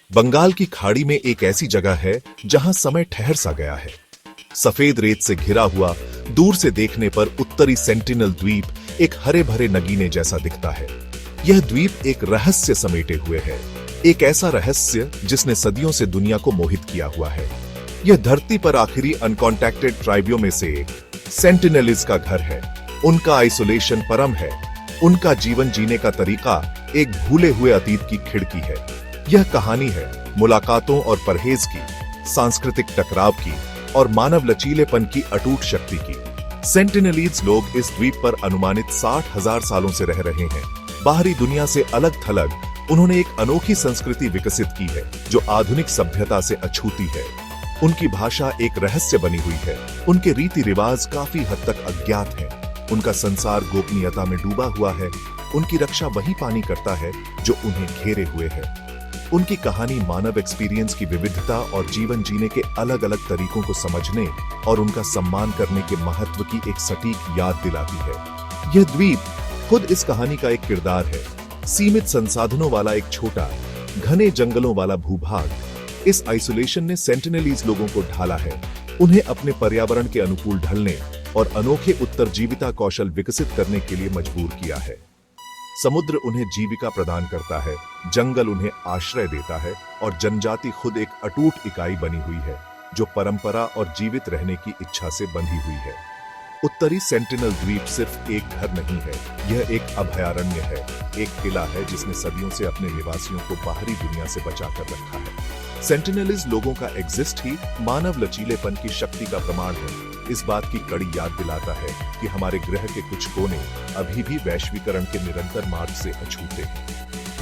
बंगाल की खाड़ी में एक ऐसी जगह है जहां समय ठहर सा गया है। सफेद रेत से घिरा हुआ, दूर से देखने पर उत्तरी सेंटिनल द्वीप एक हरे भरे नगीने जैसा दिखता है। यह द्वीप एक रहस्य समेटे हुए है, एक ऐसा रहस्य जिसने सदियों से दुनिया को मोहित किया हुआ है। यह धरती पर आखिरी अनकॉन्टैक्टेड ट्राइबियों में से एक सेंटिनेलीज का घर है। उनका आइसोलेशन परम है, उनका जीवन जीने का तरीका एक भूले हुए अतीत की खिड़की है। यह कहानी है मुलाकातों और परहेज की, सांस्कृतिक टकराव की और मानव लचीलेपन की अटूट शक्ति की। सेंटिनेलीज लोग इस द्वीप पर अनुमानित 60,000 सालों से रह रहे हैं। बाहरी दुनिया से अलग थलग उन्होंने एक अनोखी संस्कृति विकसित की है जो आधुनिक सभ्यता से अछूती है। उनकी भाषा एक रहस्य बनी हुई है, उनके रीति रिवाज काफी हद तक अज्ञात हैं। उनका संसार गोपनीयता में डूबा हुआ है, उनकी रक्षा वही पानी करता है जो उन्हें घेरे हुए है। उनकी कहानी मानव एक्सपीरियंस की विविधता और जीवन जीने के अलग अलग तरीकों को समझने और उनका सम्मान करने के महत्व की एक सटीक याद दिलाती है। यह द्वीप खुद इस कहानी का एक किरदार है। सीमित संसाधनों वाला एक छोटा, घने जंगलों वाला भूभाग। इस आइसोलेशन ने सेंटिनेलीज लोगों को ढाला है, उन्हें अपने पर्यावरण के अनुकूल ढलने और अनोखे उत्तरजीविता कौशल विकसित करने के लिए मजबूर किया है। समुद्र उन्हें जीविका प्रदान करता है, जंगल उन्हें आश्रय देता है और जनजाति खुद एक अटूट इकाई बनी हुई है जो परंपरा और जीवित रहने की इच्छा से बंधी हुई है। उत्तरी सेंटिनल द्वीप सिर्फ एक घर नहीं है, यह एक अभयारण्य है, एक किला है जिसने सदियों से अपने निवासियों को बाहरी दुनिया से बचाकर रखा है। सेंटिनेलीज लोगों का एग्जिस्ट ही मानव लचीलेपन की शक्ति का प्रमाण है। इस बात की कड़ी याद दिलाता है कि हमारे ग्रह के कुछ कोने अभी भी वैश्वीकरण के निरंतर मार्ग से अछूते हैं।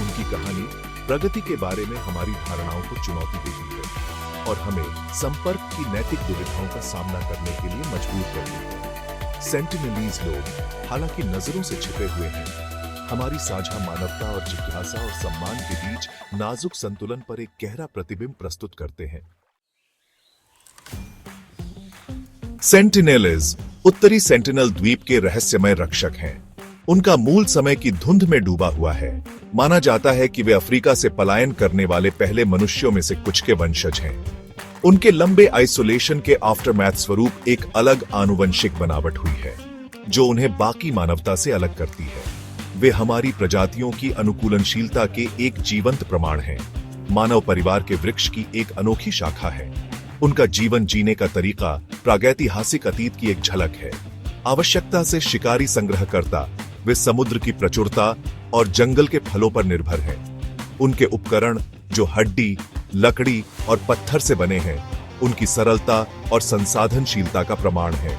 उनकी कहानी प्रगति के बारे में हमारी धारणाओं को चुनौती देती है और हमें संपर्क की नैतिक दुविधाओं का सामना करने के लिए मजबूर करती है। सेंटिनेलीज लोग हालांकि नजरों से छिपे हुए हैं, हमारी साझा मानवता और जिज्ञासा और सम्मान के बीच नाजुक संतुलन पर एक गहरा प्रतिबिंब प्रस्तुत करते हैं। सेंटिनेलीज उत्तरी सेंटिनल द्वीप के रहस्यमय रक्षक हैं। उनका मूल समय की धुंध में डूबा हुआ है। माना जाता है कि वे अफ्रीका से पलायन करने वाले पहले मनुष्यों में से कुछ के वंशज हैं। उनके लंबे आइसोलेशन के आफ्टरमैथ स्वरूप एक अलग आनुवंशिक बनावट हुई है जो उन्हें बाकी मानवता से अलग करती है। वे हमारी प्रजातियों की अनुकूलनशीलता के एक जीवंत प्रमाण हैं, मानव परिवार के वृक्ष की एक अनोखी शाखा है। उनका जीवन जीने का तरीका प्रागैतिहासिक अतीत की एक झलक है। आवश्यकता से शिकारी संग्रह करता, वे समुद्र की प्रचुरता और जंगल के फलों पर निर्भर हैं। उनके उपकरण जो हड्डी, लकड़ी और पत्थर से बने हैं, उनकी सरलता और संसाधनशीलता का प्रमाण है।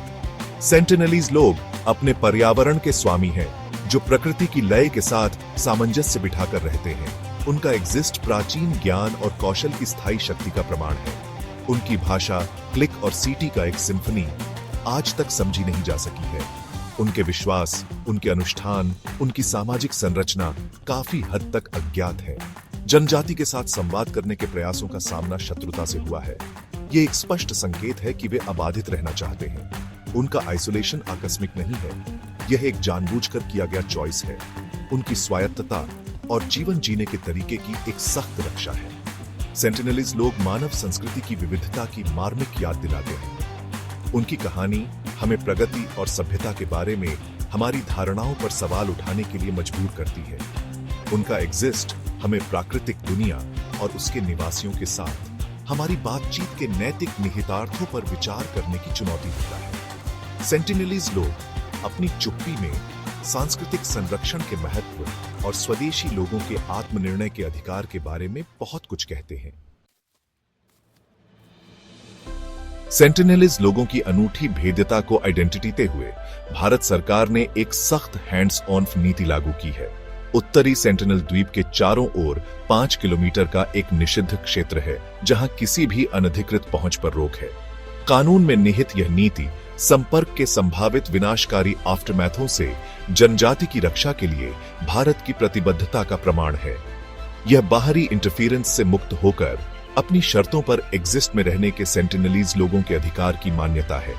सेंटिनेलीज लोग अपने पर्यावरण के स्वामी हैं जो प्रकृति की लय के साथ सामंजस्य बिठाकर रहते हैं। उनका एग्जिस्ट प्राचीन ज्ञान और कौशल की स्थायी शक्ति का प्रमाण है। उनकी भाषा क्लिक और सीटी का एक सिम्फनी आज तक समझी नहीं जा सकी है। उनके विश्वास, उनके अनुष्ठान, उनकी सामाजिक संरचना काफी हद तक अज्ञात है। जनजाति के साथ संवाद करने के प्रयासों का सामना शत्रुता से हुआ है। ये एक स्पष्ट संकेत है कि वे अबाधित रहना चाहते हैं। उनका आइसोलेशन आकस्मिक नहीं है, यह एक जानबूझकर किया गया चॉइस है। उनकी स्वायत्तता और जीवन जीने के तरीके की एक सख्त रक्षा है। सेंटिनेलीज लोग मानव संस्कृति की विविधता की मार्मिक याद दिलाते हैं। उनकी कहानी हमें प्रगति और सभ्यता के बारे में हमारी धारणाओं पर सवाल उठाने के लिए मजबूर करती है। उनका एग्जिस्ट हमें प्राकृतिक दुनिया और उसके निवासियों के साथ हमारी बातचीत के नैतिक निहितार्थों पर विचार करने की चुनौती देता है। सेंटिनेलीज लोग अपनी चुप्पी में सांस्कृतिक संरक्षण के महत्व और स्वदेशी लोगों के आत्मनिर्णय के अधिकार के बारे में बहुत कुछ कहते हैं। सेंटिनेलीज लोगों की अनूठी भेद्यता को आइडेंटिटी देते हुए भारत सरकार ने एक सख्त हैंड्स ऑन नीति लागू की है। उत्तरी सेंटिनल द्वीप के चारों ओर 5 किलोमीटर का एक निषिद्ध क्षेत्र है जहां किसी भी अनधिकृत पहुंच पर रोक है। कानून में निहित यह नीति संपर्क के संभावित विनाशकारी आफ्टरमैथों से जनजाति की रक्षा के लिए भारत की प्रतिबद्धता का प्रमाण है। यह बाहरी इंटरफेरेंस से मुक्त होकर अपनी शर्तों पर एग्जिस्ट में रहने के सेंटिनेलीज लोगों के अधिकार की मान्यता है।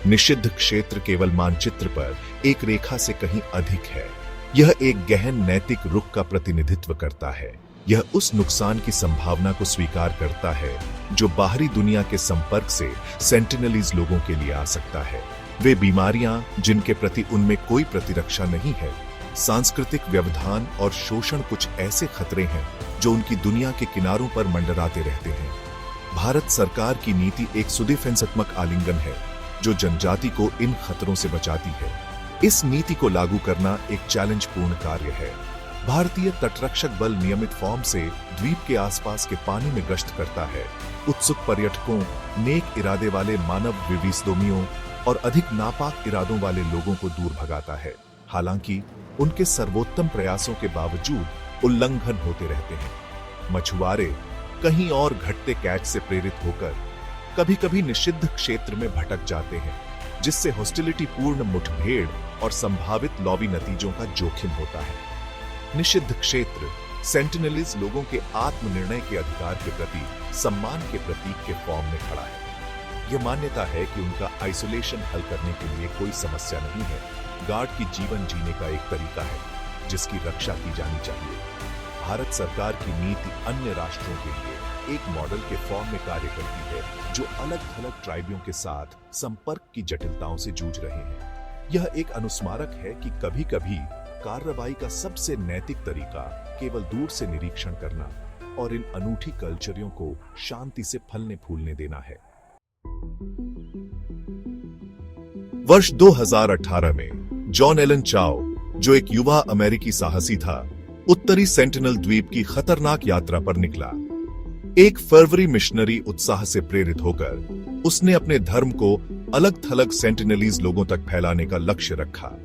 निषिद्ध क्षेत्र केवल मानचित्र पर एक रेखा से कहीं अधिक है। यह एक गहन नैतिक रुख का प्रतिनिधित्व करता है। यह उस नुकसान की संभावना को स्वीकार करता है जो बाहरी दुनिया के संपर्क से सेंटिनलीज लोगों के लिए आ सकता है। वे बीमारियां जिनके प्रति उनमें कोई प्रतिरक्षा नहीं है, सांस्कृतिक व्यवधान और शोषण कुछ ऐसे खतरे हैं जो उनकी दुनिया के किनारों पर मंडराते रहते हैं। भारत सरकार की नीति एक सुदीफेंसात्मक आलिंगन है जो जनजाति को इन खतरों से बचाती है। इस नीति को लागू करना एक चैलेंज पूर्ण कार्य है। भारतीय तटरक्षक बल नियमित फॉर्म से द्वीप के आसपास के पानी में गश्त करता है, उत्सुक पर्यटकों, नेक इरादे वाले मानव विविसदोमियों और अधिक नापाक इरादों वाले लोगों को दूर भगाता है। हालांकि उनके सर्वोत्तम प्रयासों के बावजूद उल्लंघन होते रहते हैं। मछुआरे कहीं और घटते कैच से प्रेरित होकर कभी-कभी निषिद्ध क्षेत्र में भटक जाते हैं, जिससे हॉस्टिलिटी पूर्ण मुठभेड़ और संभावित लॉबी नतीजों का जोखिम होता है। निषिद्ध क्षेत्र सेंटिनलीज लोगों के आत्मनिर्णय के अधिकार के प्रति सम्मान के प्रतीक के फॉर्म में खड़ा है। यह मान्यता है कि उनका आइसोलेशन हल करने के लिए कोई समस्या नहीं है, गार्ड की जीवन जीने का एक तरीका है जिसकी रक्षा की जानी चाहिए। भारत सरकार की नीति अन्य राष्ट्रों के लिए एक मॉडल के फॉर्म में कार्य करती है जो अलग-थलग ट्राइबियों के साथ संपर्क की जटिलताओं से जूझ रहे हैं। यह एक अनुस्मारक है कि कभी-कभी कार्रवाई का सबसे नैतिक तरीका केवल दूर से निरीक्षण करना और इन अनूठी कल्चरियों को शांति से फलने फूलने देना है। वर्ष 2018 में जॉन एलन चाओ, जो एक युवा अमेरिकी साहसी था, उत्तरी सेंटिनल द्वीप की खतरनाक यात्रा पर निकला। एक फरवरी मिशनरी उत्साह से प्रेरित होकर उसने अपने धर्म को अलग-थलग सेंटिनलीज लोगों तक फैलाने का लक्ष्य रखा।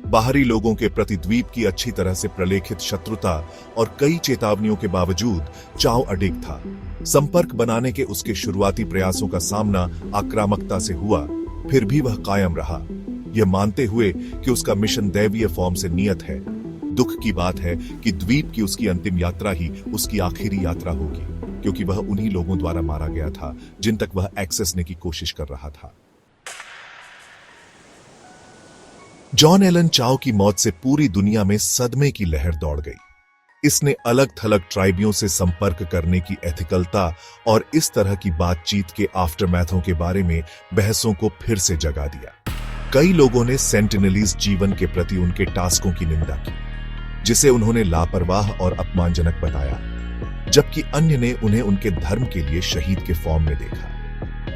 बाहरी लोगों के प्रति द्वीप की अच्छी तरह से प्रलेखित शत्रुता और कई चेतावनियों के बावजूद चाओ अडिग था। संपर्क बनाने के उसके शुरुआती प्रयासों का सामना आक्रामकता से हुआ, फिर भी वह कायम रहा, यह मानते हुए कि उसका मिशन दैवीय फॉर्म से नियत है। दुख की बात है कि द्वीप की उसकी अंतिम यात्रा ही उसकी आखिरी यात्रा होगी, क्योंकि वह उन्हीं लोगों द्वारा मारा गया था जिन तक वह एक्सेसने की कोशिश कर रहा था। जॉन एलन चाओ की मौत से पूरी दुनिया में सदमे की लहर दौड़ गई। इसने अलग-थलग ट्राइबियों से संपर्क करने की एथिकलता और इस तरह की बातचीत के आफ्टरमैथों के बारे में बहसों को फिर से जगा दिया। कई लोगों ने सेंटिनलीज जीवन के प्रति उनके टास्कों की निंदा की, जिसे उन्होंने लापरवाह और अपमानजनक बताया, जबकि अन्य ने उन्हें उनके धर्म के लिए शहीद के फॉर्म में देखा।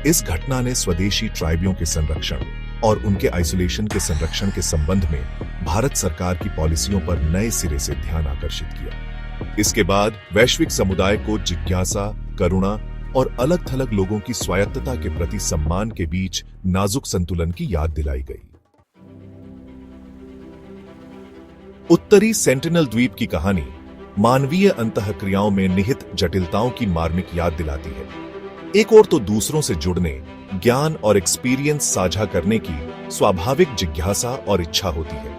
इस घटना ने स्वदेशी ट्राइबियों के संरक्षण और उनके आइसोलेशन के संरक्षण के संबंध में भारत सरकार की पॉलिसियों पर नए सिरे से ध्यान आकर्षित किया। इसके बाद वैश्विक समुदाय को जिज्ञासा, करुणा और अलग-थलग लोगों की स्वायत्तता के प्रति सम्मान के बीच नाजुक संतुलन की याद दिलाई गई। उत्तरी सेंटिनल द्वीप की कहानी मानवीय अंतःक्रियाओं में निहित जटिलताओं की मार्मिक याद दिलाती है। एक ओर तो दूसरों से जुड़ने, ज्ञान और एक्सपीरियंस साझा करने की स्वाभाविक जिज्ञासा और इच्छा होती है।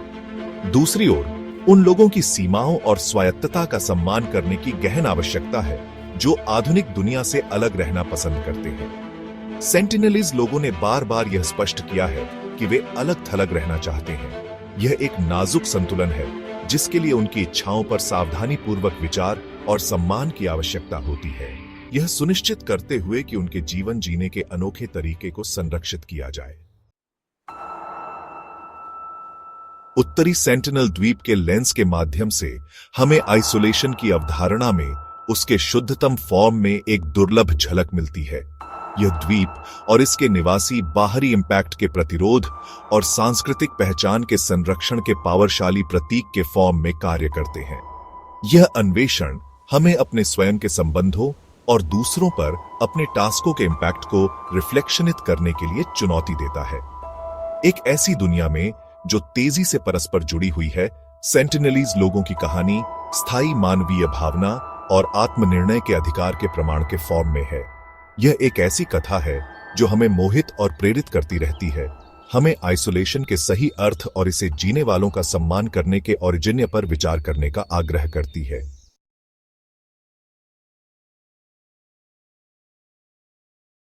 दूसरी ओर उन लोगों की सीमाओं और स्वायत्तता का सम्मान करने की गहन आवश्यकता है जो आधुनिक दुनिया से अलग रहना पसंद करते हैं। सेंटिनलीज लोगों ने बार बार यह स्पष्ट किया है कि वे अलग-थलग रहना चाहते हैं। यह एक नाजुक संतुलन है जिसके लिए उनकी इच्छाओं पर सावधानीपूर्वक विचार और सम्मान की आवश्यकता होती है, यह सुनिश्चित करते हुए कि उनके जीवन जीने के अनोखे तरीके को संरक्षित किया जाए। उत्तरी सेंटिनल द्वीप के लेंस के माध्यम से हमें आइसोलेशन की अवधारणा में उसके शुद्धतम फॉर्म में एक दुर्लभ झलक मिलती है। यह द्वीप और इसके निवासी बाहरी इंपैक्ट के प्रतिरोध और सांस्कृतिक पहचान के संरक्षण के पावरशाली प्रतीक के फॉर्म में कार्य करते हैं। यह अन्वेषण हमें अपने स्वयं के संबंधों और दूसरों पर अपने टास्कों के इंपैक्ट को रिफ्लेक्शनित करने के लिए चुनौती देता है। एक ऐसी दुनिया में जो तेजी से परस्पर जुड़ी हुई है, सेंटिनलीज लोगों की कहानी स्थायी मानवीय भावना और आत्मनिर्णय के अधिकार के प्रमाण के फॉर्म में है। यह एक ऐसी कथा है जो हमें मोहित और प्रेरित करती रहती है, हमें आइसोलेशन के सही अर्थ और इसे जीने वालों का सम्मान करने के औचित्य पर विचार करने का आग्रह करती है।